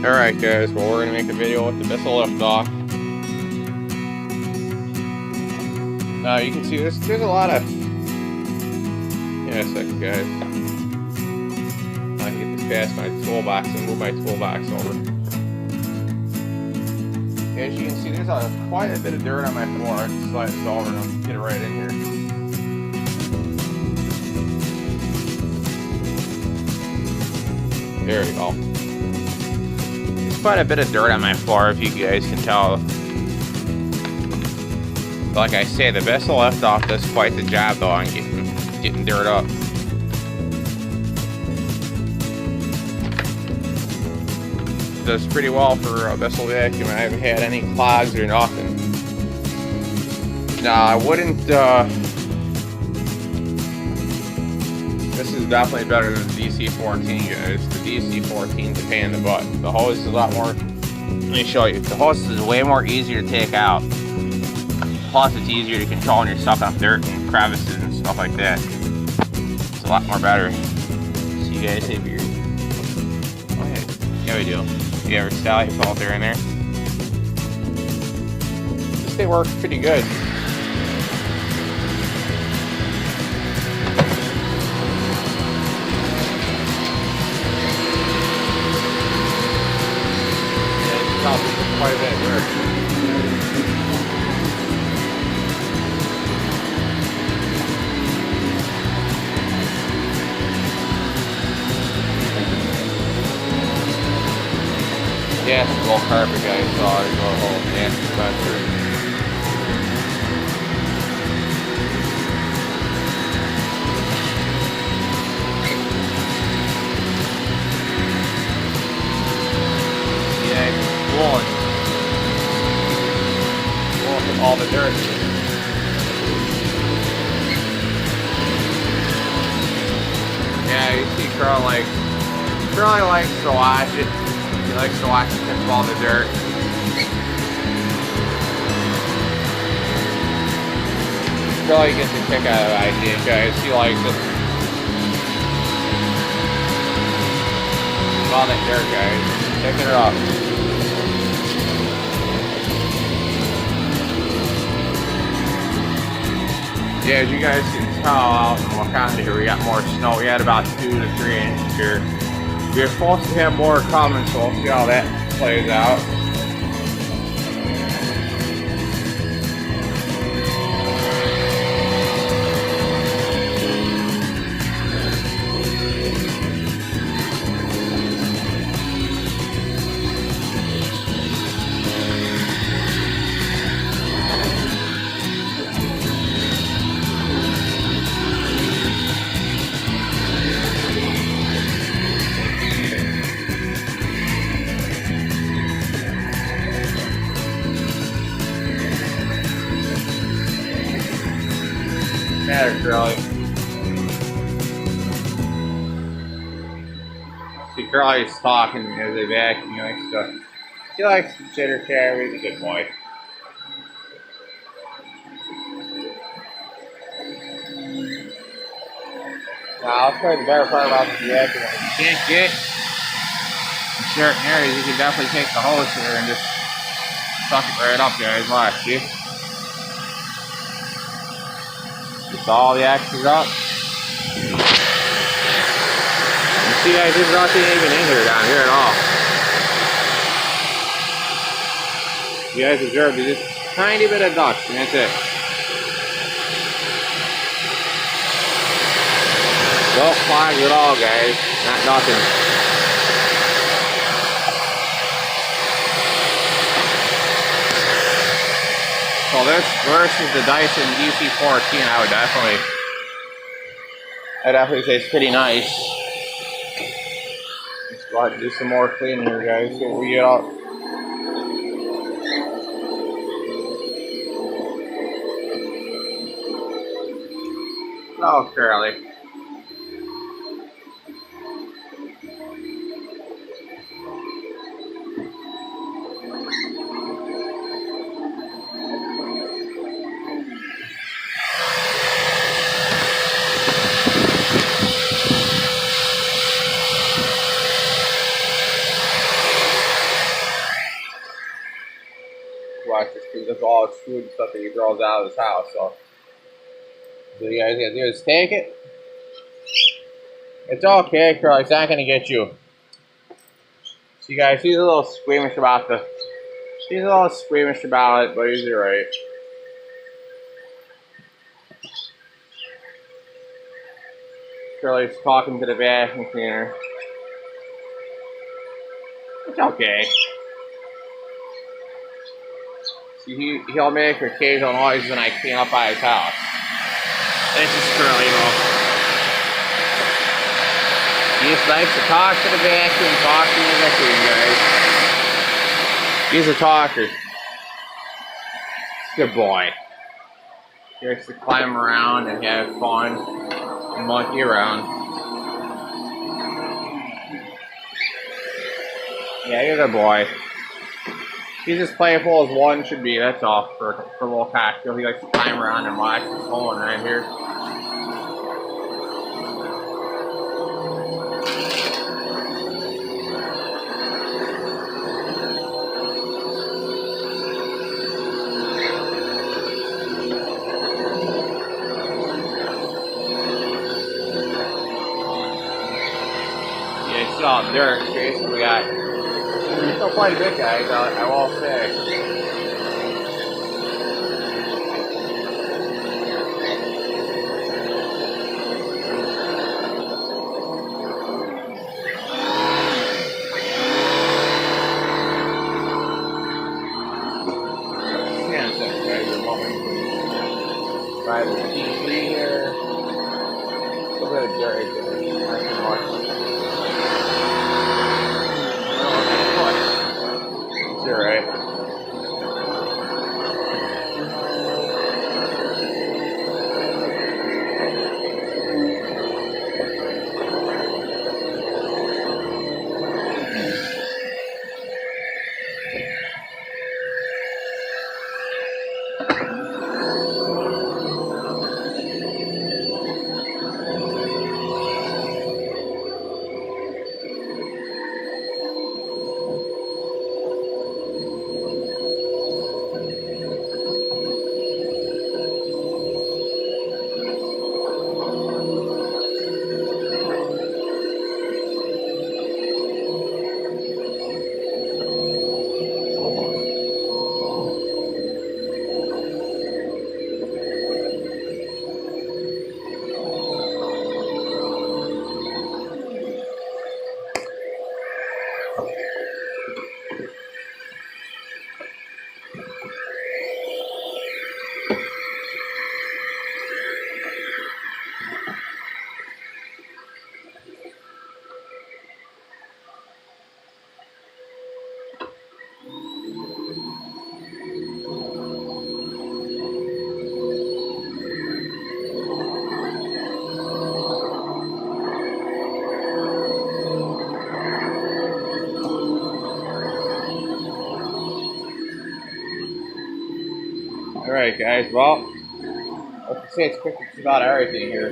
Alright guys, well we're going to make a video with the Bissell lift off. Now you can see there's a lot of... Yeah, a second guys. I can get this past my toolbox and move my toolbox over. As you can see, there's quite a bit of dirt on my floor. I can slide this over and I'll get it right in here. There we go. There's quite a bit of dirt on my floor, if you guys can tell. Like I say, the Bissell lift off does quite the job though on getting dirt up. It does pretty well for a Bissell vacuum. I haven't had any clogs or nothing. Now I wouldn't. This is definitely better than the DC-14, guys. The DC-14 is a pain in the butt. The hose is a lot more. Let me show you. The hose is way more easier to take out. Plus, it's easier to control when you're stuck on dirt and crevices and stuff like that. It's a lot more better. So you guys have your... Oh yeah, we do. You have your Sally filter in there. This thing works pretty good. Quite a bit of dirt. Yeah, it's a gold carpet, guys, so there's a whole nasty dispenser. Yeah, it's blowing all the dirt. Yeah, you see Curly likes to watch it. He likes to watch it pick all the dirt. Curly gets a kick out of the idea, guys. He likes it. All that dirt, guys. Picking it up. Yeah, as you guys can tell out in Wakanda here, we got more snow. We had about 2 to 3 inches here. We're supposed to have more coming, so we'll see how that plays out. Matter, Curly. See, Curly's talking as they vacuum. He likes to chitter chatter. He's a good boy. Now, I'll tell you the better part about the vacuum. If you can't get in certain areas, you can definitely take the hose here and just suck it right up, guys. Watch, see? Just all the axes up. You see, guys, there's nothing even in here down here at all. You guys observe, there's just a tiny bit of dust, and that's it. Don't clog at all, guys. Not nothing. So this versus the Dyson DC-14, I definitely say it's pretty nice. Let's go ahead and do some more cleaning here, guys. See what we get out. Oh, Curly. much just because of all its food and stuff that he throws out of his house. So you guys gotta do is take it. It's okay, Curly. It's not gonna get you. So you guys, he's a little squeamish about it, but he's alright. Curly's talking to the vacuum cleaner. It's okay. See, he'll make occasional noises when I clean up by his house. This is Curly, though. He just likes to talk to the vacuum, talk to the vacuum, guys. He's a talker. Good boy. He likes to climb around and have fun and monkey around. Yeah, he's a good boy. He's as playful as one should be, that's all, for a little cocktail. He likes to climb around and watch his phone right here. Yeah, it's all dirt, Jason. We got still quite a bit, guys, I will say. Yeah, so guys, we're moving by the TV here. A little bit of dirt right there. Not too much. You're right. Alright guys, well, let's say it's quick about everything here.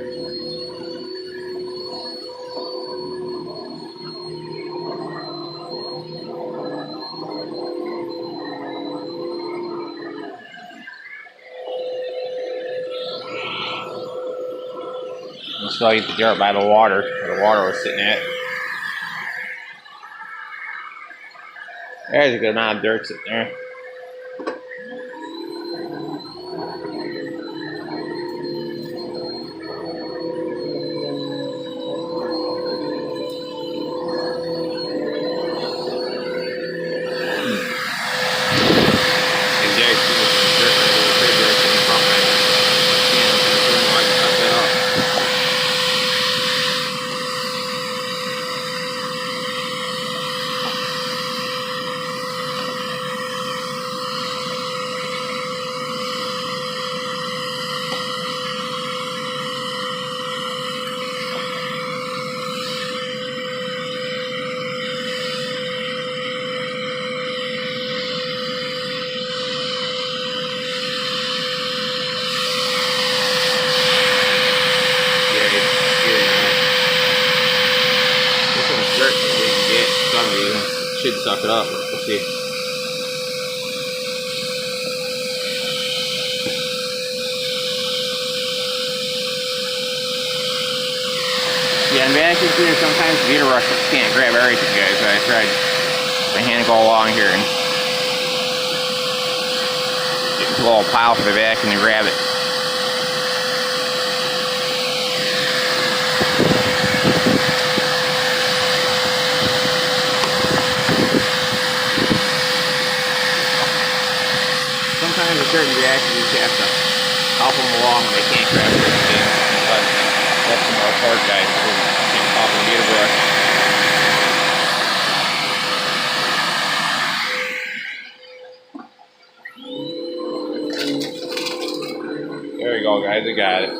You still eat the dirt by the water, where the water was sitting at. There's a good amount of dirt sitting there. Should suck it up. We'll see. Yeah, and vacuum cleaner sometimes the beetle brush can't grab everything, guys. I tried my hand to go along here and get into a little pile for the vacuum to grab it. Sometimes with certain vacuums you just have to help them along when they can't grab certain things. But that's some more torque, guys. So keep popping the beetle brush. There you go, guys. I got it.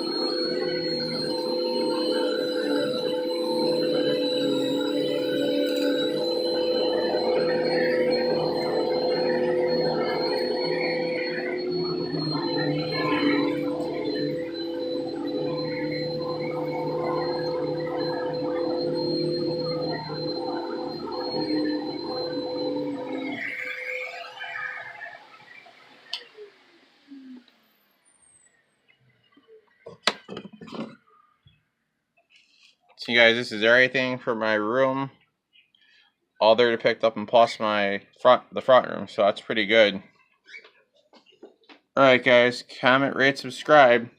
So you guys, this is everything for my room. All there to pick up, and plus the front room, so that's pretty good. Alright guys, comment, rate, subscribe.